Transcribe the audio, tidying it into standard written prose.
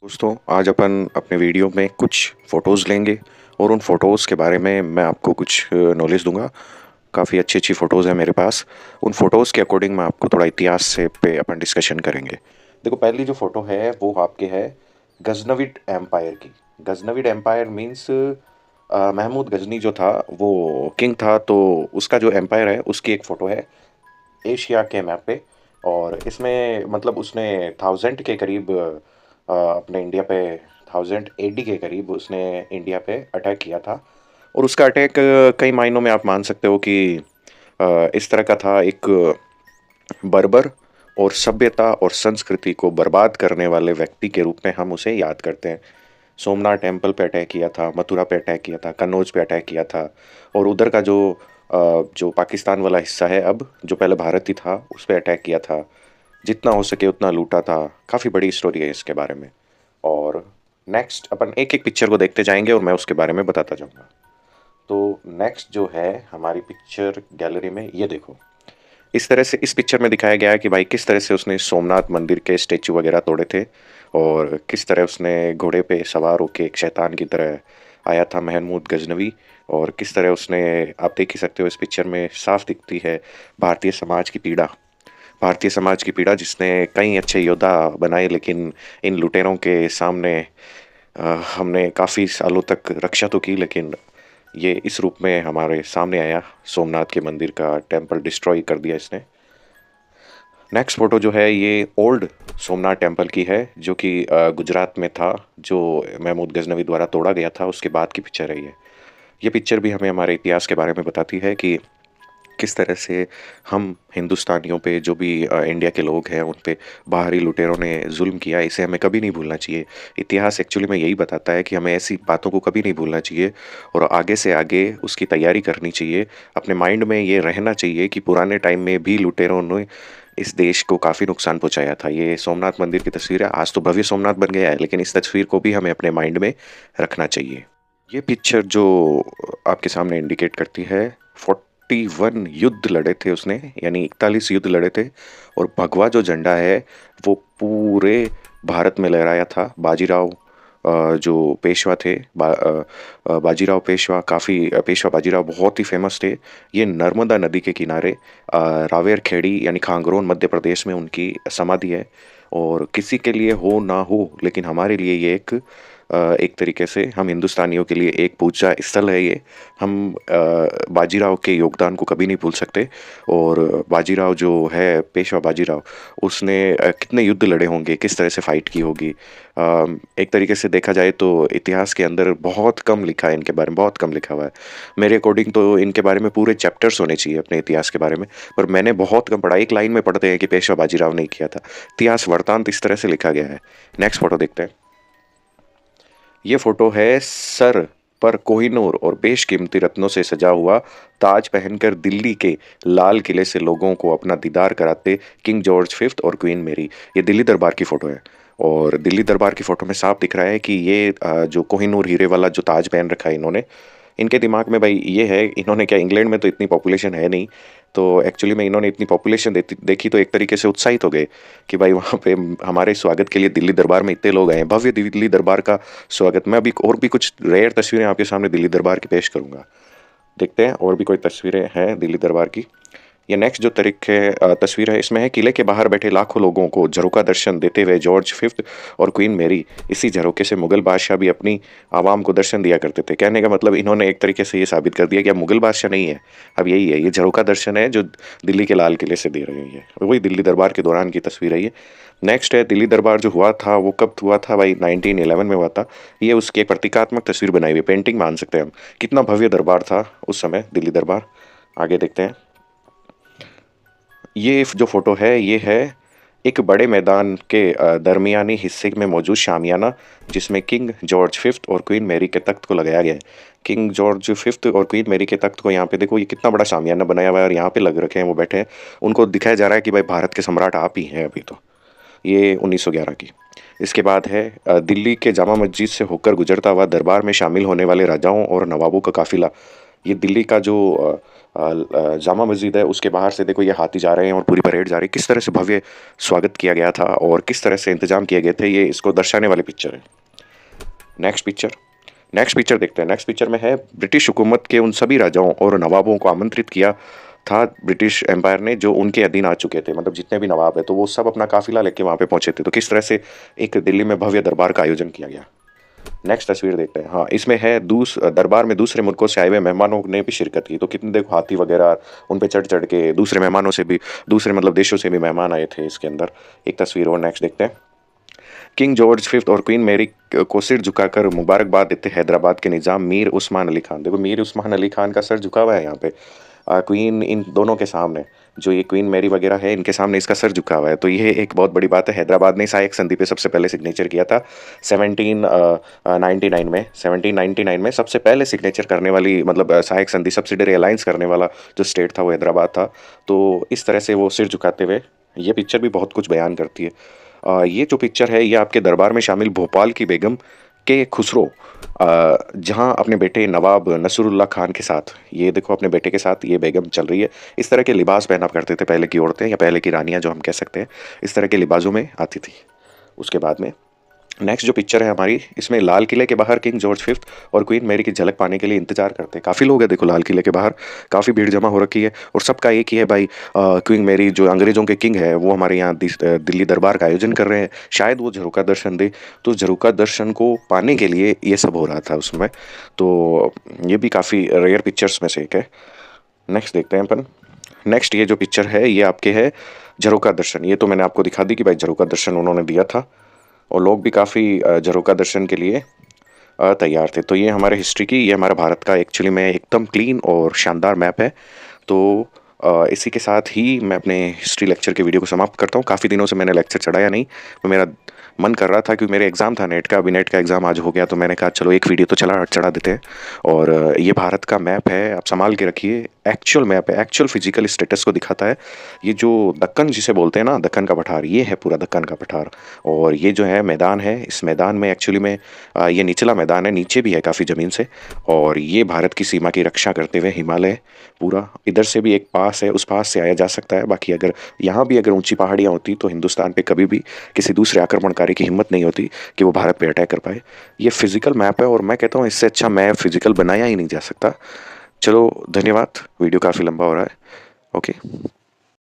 दोस्तों, आज अपन अपने वीडियो में कुछ फ़ोटोज़ लेंगे और उन फ़ोटोज़ के बारे में मैं आपको कुछ नॉलेज दूंगा। काफ़ी अच्छी अच्छी फ़ोटोज़ हैं मेरे पास। उन फ़ोटोज़ के अकॉर्डिंग मैं आपको थोड़ा इतिहास से पे अपन डिस्कशन करेंगे। देखो, पहली जो फ़ोटो है वो आपके है गज़नविद एम्पायर की। गज़नविद एम्पायर मीन्स महमूद गज़नी जो था वो किंग था, तो उसका जो एम्पायर है उसकी एक फ़ोटो है एशिया के मैप पे। और इसमें मतलब उसने 1000 के करीब अपने इंडिया पे 1000 एडी के करीब उसने इंडिया पे अटैक किया था। और उसका अटैक कई मायनों में आप मान सकते हो कि इस तरह का था। एक बर्बर और सभ्यता और संस्कृति को बर्बाद करने वाले व्यक्ति के रूप में हम उसे याद करते हैं। सोमनाथ टेम्पल पे अटैक किया था, मथुरा पे अटैक किया था, कन्नौज पे अटैक किया था। और उधर का जो पाकिस्तान वाला हिस्सा है अब, जो पहले भारत ही था, उस पे अटैक किया था। जितना हो सके उतना लूटा था। काफ़ी बड़ी स्टोरी है इसके बारे में। और नेक्स्ट अपन एक एक पिक्चर को देखते जाएंगे और मैं उसके बारे में बताता जाऊंगा। तो नेक्स्ट जो है हमारी पिक्चर गैलरी में, ये देखो। इस तरह से इस पिक्चर में दिखाया गया है कि भाई किस तरह से उसने सोमनाथ मंदिर के स्टेचू वगैरह तोड़े थे और किस तरह उसने घोड़े पे सवार होके एक शैतान की तरह आया था महमूद गजनवी। और किस तरह उसने, आप देख ही सकते हो इस पिक्चर में साफ दिखती है भारतीय समाज की पीड़ा। भारतीय समाज की पीड़ा जिसने कई अच्छे योद्धा बनाए, लेकिन इन लुटेरों के सामने हमने काफ़ी सालों तक रक्षा तो की, लेकिन ये इस रूप में हमारे सामने आया। सोमनाथ के मंदिर का टेम्पल डिस्ट्रॉय कर दिया इसने। नेक्स्ट फोटो जो है ये ओल्ड सोमनाथ टेम्पल की है, जो कि गुजरात में था, जो महमूद गजनवी द्वारा तोड़ा गया था, उसके बाद की पिक्चर है ये पिक्चर भी हमें हमारे इतिहास के बारे में बताती है कि किस तरह से हम हिंदुस्तानियों पे, जो भी इंडिया के लोग हैं, उन पे बाहरी लुटेरों ने जुल्म किया। इसे हमें कभी नहीं भूलना चाहिए। इतिहास एक्चुअली में यही बताता है कि हमें ऐसी बातों को कभी नहीं भूलना चाहिए और आगे से आगे उसकी तैयारी करनी चाहिए। अपने माइंड में ये रहना चाहिए कि पुराने टाइम में भी लुटेरों ने इस देश को काफ़ी नुकसान पहुंचाया था। ये सोमनाथ मंदिर की तस्वीर है। आज तो भव्य सोमनाथ बन गया है, लेकिन इस तस्वीर को भी हमें अपने माइंड में रखना चाहिए। ये पिक्चर जो आपके सामने इंडिकेट करती है, 41 युद्ध लड़े थे उसने, यानी 41 युद्ध लड़े थे। और भगवा जो झंडा है वो पूरे भारत में लहराया था। बाजीराव जो पेशवा थे, बाजीराव पेशवा, पेशवा बाजीराव बहुत ही फेमस थे। ये नर्मदा नदी के किनारे रावेर खेड़ी यानी खांगरोन मध्य प्रदेश में उनकी समाधि है। और किसी के लिए हो ना हो, लेकिन हमारे लिए ये एक तरीके से हम हिंदुस्तानियों के लिए एक पूजा स्थल है ये। हम बाजीराव के योगदान को कभी नहीं भूल सकते। और बाजीराव जो है, पेशवा बाजीराव, उसने कितने युद्ध लड़े होंगे, किस तरह से फाइट की होगी। एक तरीके से देखा जाए तो इतिहास के अंदर बहुत कम लिखा है इनके बारे में, बहुत कम लिखा हुआ है। मेरे अकॉर्डिंग तो इनके बारे में पूरे चैप्टर्स होने चाहिए अपने इतिहास के बारे में, पर मैंने बहुत कम पढ़ा। एक लाइन में पढ़ते हैं कि पेशवा बाजीराव ने किया था। इतिहास वृतांत इस तरह से लिखा गया है। नेक्स्ट फोटो देखते हैं। ये फोटो है सर पर कोहिनूर और बेशकीमती रत्नों से सजा हुआ ताज पहनकर दिल्ली के लाल किले से लोगों को अपना दीदार कराते किंग जॉर्ज फिफ्थ और क्वीन मेरी। ये दिल्ली दरबार की फोटो है। और दिल्ली दरबार की फोटो में साफ दिख रहा है कि ये जो कोहिनूर हीरे वाला जो ताज पहन रखा है इन्होंने, इनके दिमाग में भाई ये है, इन्होंने क्या, इंग्लैंड में तो इतनी पॉपुलेशन है नहीं, तो एक्चुअली में इन्होंने इतनी पॉपुलेशन देखी तो एक तरीके से उत्साहित हो गए कि भाई वहाँ पे हमारे स्वागत के लिए दिल्ली दरबार में इतने लोग आए हैं। भव्य दिल्ली दरबार का स्वागत। मैं अभी और भी कुछ रेयर तस्वीरें आपके सामने दिल्ली दरबार की पेश करूंगा। देखते हैं और भी कोई तस्वीरें हैं दिल्ली दरबार की। ये नेक्स्ट जो तस्वीर है, इसमें है किले के बाहर बैठे लाखों लोगों को झरोका दर्शन देते हुए जॉर्ज फिफ्थ और क्वीन मेरी। इसी झरोके से मुगल बादशाह भी अपनी आवाम को दर्शन दिया करते थे। कहने का मतलब इन्होंने एक तरीके से ये साबित कर दिया कि अब मुगल बादशाह नहीं है, अब यही है, ये झरोका दर्शन है जो दिल्ली के लाल किले से दे रहे हैं। ये वही दिल्ली दरबार के दौरान की तस्वीर है ये। नेक्स्ट है दिल्ली दरबार जो हुआ था वो कब हुआ था भाई, 1911 में हुआ था। ये उसकी एक प्रतीकात्मक तस्वीर बनाई हुई, पेंटिंग मान सकते हैं हम। कितना भव्य दरबार था उस समय दिल्ली दरबार। आगे देखते हैं। ये जो फोटो है ये है एक बड़े मैदान के दरमियानी हिस्से में मौजूद शामियाना, जिसमें किंग जॉर्ज फिफ्थ और क्वीन मैरी के तख्त को लगाया गया है। किंग जॉर्ज फिफ्थ और क्वीन मैरी के तख्त को यहाँ पे देखो, ये कितना बड़ा शामियाना बनाया हुआ है और यहाँ पे लग रखे हैं, वो बैठे हैं। उनको दिखाया जा रहा है कि भाई भारत के सम्राट आप ही हैं अभी तो। ये 1911 की। इसके बाद है दिल्ली के जामा मस्जिद से होकर गुजरता हुआ दरबार में शामिल होने वाले राजाओं और नवाबों का काफिला। ये दिल्ली का जो जामा मस्जिद है उसके बाहर से देखो ये हाथी जा रहे हैं और पूरी परेड जा रही है। किस तरह से भव्य स्वागत किया गया था और किस तरह से इंतजाम किए गए थे, ये इसको दर्शाने वाली पिक्चर है। नेक्स्ट पिक्चर देखते हैं। नेक्स्ट पिक्चर में है ब्रिटिश हुकूमत के उन सभी राजाओं और नवाबों को आमंत्रित किया था ब्रिटिश एम्पायर ने जो उनके अधीन आ चुके थे, मतलब जितने भी नवाब है तो वो सब अपना काफिला लेके वहाँ पे पहुंचे थे। तो किस तरह से एक दिल्ली में भव्य दरबार का आयोजन किया गया। नेक्स्ट तस्वीर देखते हैं। हाँ, इसमें है दरबार में दूसरे मुल्कों से आए हुए मेहमानों ने भी शिरकत की। तो कितने देखो हाथी वगैरह उन पे चढ़ चढ़ के दूसरे मेहमानों से भी, दूसरे मतलब देशों से भी मेहमान आए थे इसके अंदर। एक तस्वीर और नेक्स्ट देखते हैं। किंग जॉर्ज फिफ्थ और क्वीन मैरी को सिर झुकाकर मुबारकबाद देते हैदराबाद के निज़ाम मीर उस्मान अली खान। देखो मीर उस्मान अली खान का सर झुका हुआ है यहाँ पे। क्वीन इन दोनों के सामने, जो ये क्वीन मैरी वगैरह है इनके सामने इसका सर झुका हुआ है। तो ये एक बहुत बड़ी बात है। हैदराबाद ने सहायक संधि पे सबसे पहले सिग्नेचर किया था 1799 में सबसे पहले सिग्नेचर करने वाली, मतलब सहायक संधि सब्सिडरी अलायंस करने वाला जो स्टेट था वो हैदराबाद था। तो इस तरह से वो सिर झुकाते हुए, ये पिक्चर भी बहुत कुछ बयान करती है। ये जो पिक्चर है ये आपके दरबार में शामिल भोपाल की बेगम के खुसरो जहाँ अपने बेटे नवाब नसरुल्लाह खान के साथ, ये देखो अपने बेटे के साथ ये बेगम चल रही है। इस तरह के लिबास पहना करते थे पहले की औरतें या पहले की रानियाँ जो हम कह सकते हैं, इस तरह के लिबासों में आती थी। उसके बाद में नेक्स्ट जो पिक्चर है हमारी, इसमें लाल किले के बाहर किंग जॉर्ज फिफ्थ और क्वीन मैरी की झलक पाने के लिए इंतजार करते हैं काफ़ी लोग हैं। देखो लाल किले के बाहर काफ़ी भीड़ जमा हो रखी है और सबका एक ही है भाई, क्वीन मैरी जो अंग्रेज़ों के किंग है वो हमारे यहाँ दिल्ली दरबार का आयोजन कर रहे हैं, शायद वो झरोका दर्शन दे। तो झरोका दर्शन को पाने के लिए ये सब हो रहा था उसमें। तो ये भी काफ़ी रेयर पिक्चर्स में से एक है। नेक्स्ट देखते हैं अपन। नेक्स्ट ये जो पिक्चर है ये आपके है झरोका दर्शन। ये तो मैंने आपको दिखा दी कि भाई झरोका दर्शन उन्होंने दिया था और लोग भी काफ़ी झरोका दर्शन के लिए तैयार थे। तो ये हमारे हिस्ट्री की, ये हमारा भारत का एक्चुअली में एकदम क्लीन और शानदार मैप है। तो इसी के साथ ही मैं अपने हिस्ट्री लेक्चर के वीडियो को समाप्त करता हूँ। काफ़ी दिनों से मैंने लेक्चर चढ़ाया नहीं, तो मेरा मन कर रहा था क्योंकि मेरे एग्ज़ाम था नेट का, अभी नेट का एग्ज़ाम आज हो गया तो मैंने कहा चलो एक वीडियो तो चढ़ा देते हैं। और ये भारत का मैप है, आप संभाल के रखिए। एक्चुअल मैप है, एक्चुअल फिजिकल स्टेटस को दिखाता है। ये जो दक्कन जिसे बोलते हैं ना, दक्कन का पठार, ये है पूरा दक्कन का पठार। और ये जो है मैदान है, इस मैदान में एक्चुअली में ये निचला मैदान है, नीचे भी है काफ़ी ज़मीन से। और ये भारत की सीमा की रक्षा करते हुए हिमालय पूरा, इधर से भी एक पास है, उस पास से आया जा सकता है। बाकी अगर यहाँ भी अगर ऊंची पहाड़ियाँ होती तो हिंदुस्तान पे कभी भी किसी दूसरे आक्रमणकारी की हिम्मत नहीं होती कि वो भारत पे अटैक कर पाए। ये फिजिकल मैप है और मैं कहता हूँ इससे अच्छा मैप फिजिकल बनाया ही नहीं जा सकता। चलो धन्यवाद, वीडियो काफ़ी लंबा हो रहा है। ओके।